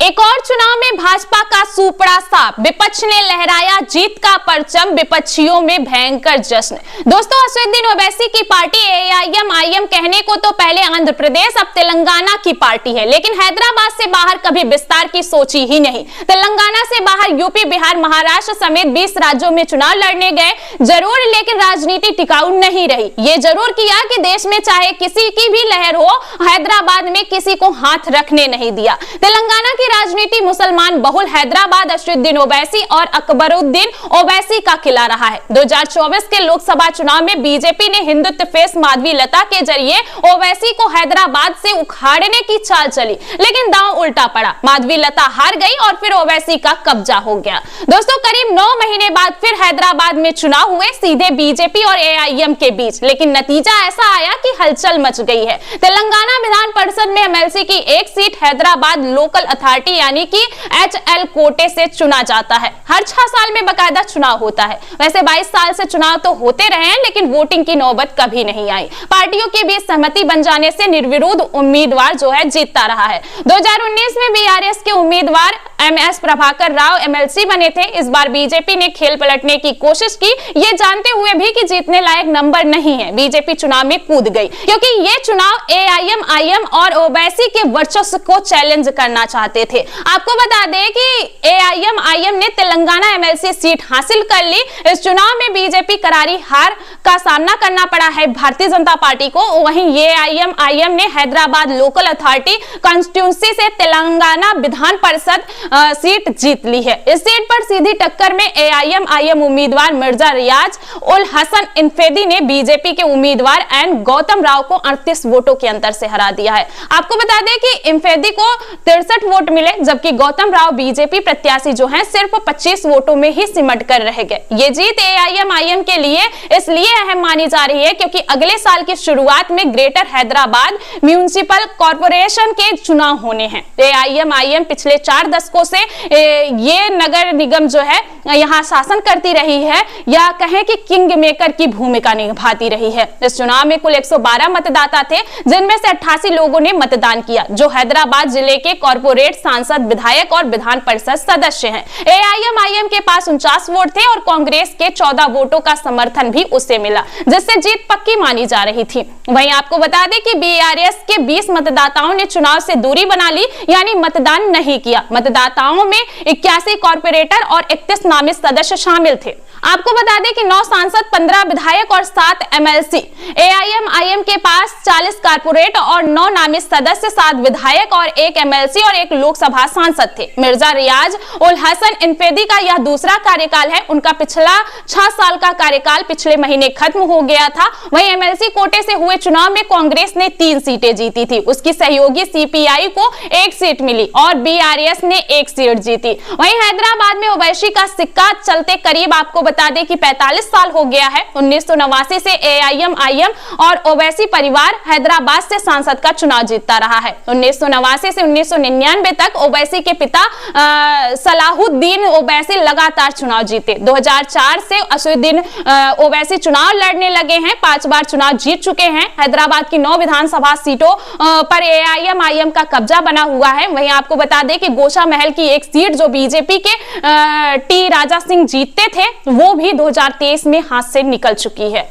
एक और चुनाव में भाजपा का सूपड़ा साफ, विपक्ष ने लहराया जीत का परचम, विपक्षियों में भयंकर जश्न। दोस्तों, असदुद्दीन ओवैसी की पार्टी एआईएम कहने को तो पहले आंध्र प्रदेश अब तेलंगाना की पार्टी है, लेकिन हैदराबाद से बाहर कभी विस्तार की सोची ही नहीं। तेलंगाना से बाहर यूपी, बिहार, महाराष्ट्र समेत 20 राज्यों में चुनाव लड़ने गए जरूर, लेकिन राजनीति टिकाऊ नहीं रही। ये जरूर किया कि देश में चाहे किसी की भी लहर हो, हैदराबाद में किसी को हाथ रखने नहीं दिया। तेलंगाना की राजनीति मुसलमान बहुल हैदराबाद असदुद्दीन ओवैसी और अकबरुद्दीन ओवैसी का किला रहा है। 2024 के लोकसभा चुनाव में बीजेपी ने हिंदुत्व फेस माधवी लता के जरिए ओवैसी को हैदराबाद से उखाड़ने की चाल चली, लेकिन दांव उल्टा पड़ा। माधवी लता हार गई और फिर ओवैसी का कब्जा हो गया। दोस्तों, करीब 9 महीने बाद फिर हैदराबाद में चुनाव हुए, सीधे बीजेपी और एआईएम के बीच, लेकिन नतीजा ऐसा आया कि हलचल मच गई है। तेलंगाना विधान परिषद में एमएलसी की एक सीट हैदराबाद लोकल अथॉरिटी यानी कि एचएल कोटे से चुना जाता है। हर 6 साल में बकायदा चुनाव होता है। वैसे 22 साल से चुनाव तो होते रहे हैं, लेकिन वोटिंग की नौबत कभी नहीं आई। पार्टियों के बीच सहमति बन जाने से निर्विरोध उम्मीदवार जो है जीतता रहा है। 2019 में बीआरएस के उम्मीदवार एमएस प्रभाकर राव एमएलसी बने थे। इस बार बीजेपी ने खेल पलटने की कोशिश की, ये जानते हुए भी कि जीतने लायक नंबर नहीं है। बीजेपी चुनाव में कूद गई, क्योंकि ये चुनाव एआईएम और ओवैसी के वर्चस्व को चैलेंज करना चाहते थे। आपको बता दें कि एआईएम ने तेलंगाना एमएलसी सीट हासिल कर ली। इस चुनाव में बीजेपी करारी हार का सामना करना पड़ा है भारतीय जनता पार्टी को। वहीं एआईएम ने हैदराबाद लोकल अथॉरिटी कॉन्स्टिट्यूंसी से तेलंगाना विधान परिषद सीट जीत ली है। इस सीट पर सीधी टक्कर में एआईएम उम्मीदवार मिर्जा रियाज उल हसन इंफेदी ने बीजेपी के उम्मीदवार एन गौतम राव को 38 वोटों के अंतर से हरा दिया है। आपको बता दें कि इंफेदी को 63 वोट मिले, जबकि गौतम राव बीजेपी प्रत्याशी जो हैं सिर्फ 25 वोटों में ही सिमट कर रह गए। ये जीत एआईएम के लिए इसलिए अहम मानी जा रही है क्योंकि अगले साल की शुरुआत में ग्रेटर हैदराबाद म्युनिसिपल कॉर्पोरेशन के चुनाव होने हैं। एआईएम पिछले 4 दशकों से ये नगर निगम जो है यहाँ शासन करती रही है, या कहें कि किंग मेकर की भूमिका निभाती रही है। इस चुनाव में कुल 112 मतदाता थे, जिनमें से 88 लोगों ने मतदान किया, जो हैदराबाद जिले के कॉर्पोरेट, सांसद, विधायक और विधान परिषद सदस्य हैं। एआईएम के पास 49 वोट थे और कांग्रेस के 14 वोटों का समर्थन भी उसे मिला, जिससे जीत पक्की मानी जा रही थी। वहीं आपको बता दें कि बीआरएस के 20 मतदाताओं ने चुनाव से दूरी बना ली, यानी मतदान नहीं किया। मतदाताओं में 81 कॉर्पोरेटर और 31 नामित सदस्य शामिल थे। आपको बता दें कि 9 सांसद, 15 विधायक और 7 एमएलसी। एआईएम के पास 40 कॉर्पोरेट और 9 नामित सदस्य, 7 विधायक और 1 एमएलसी और 1 लोकसभा सांसद थे। मिर्जा रियाज उल हसन इंफेदी का यह दूसरा कार्यकाल है। उनका पिछला 6 साल का कार्यकाल पिछले महीने खत्म हो गया था। वहीं एमएलसी कोटे से हुए चुनाव में कांग्रेस ने 3 सीटें जीती थी। उसकी सहयोगी सीपीआई को 1 सीट मिली और बीआरएस ने 1 सीट जीती। वहीं हैदराबाद में ओवैसी का सिक्का चलते करीब आपको बता दें कि 45 साल हो गया है। 1989 से एआईएम और ओवैसी परिवार हैदराबाद से सांसद का चुनाव जीतता रहा है। 1989 से 1999 तक ओवैसी के पिता सलाहुद्दीन ओवैसी लगातार चुनाव जीते। 2004 से असदुद्दीन ओवैसी चुनाव लड़ने लगे हैं, 5 बार चुनाव जीत चुके हैं। हैदराबाद की 9 विधानसभा सीटों पर एआईएम का कब्जा बना हुआ है। वहीं आपको बता दें कि गोशा महल की एक सीट जो बीजेपी के टी राजा सिंह जीतते थे, वो भी 2023 में हाथ से निकल चुकी है।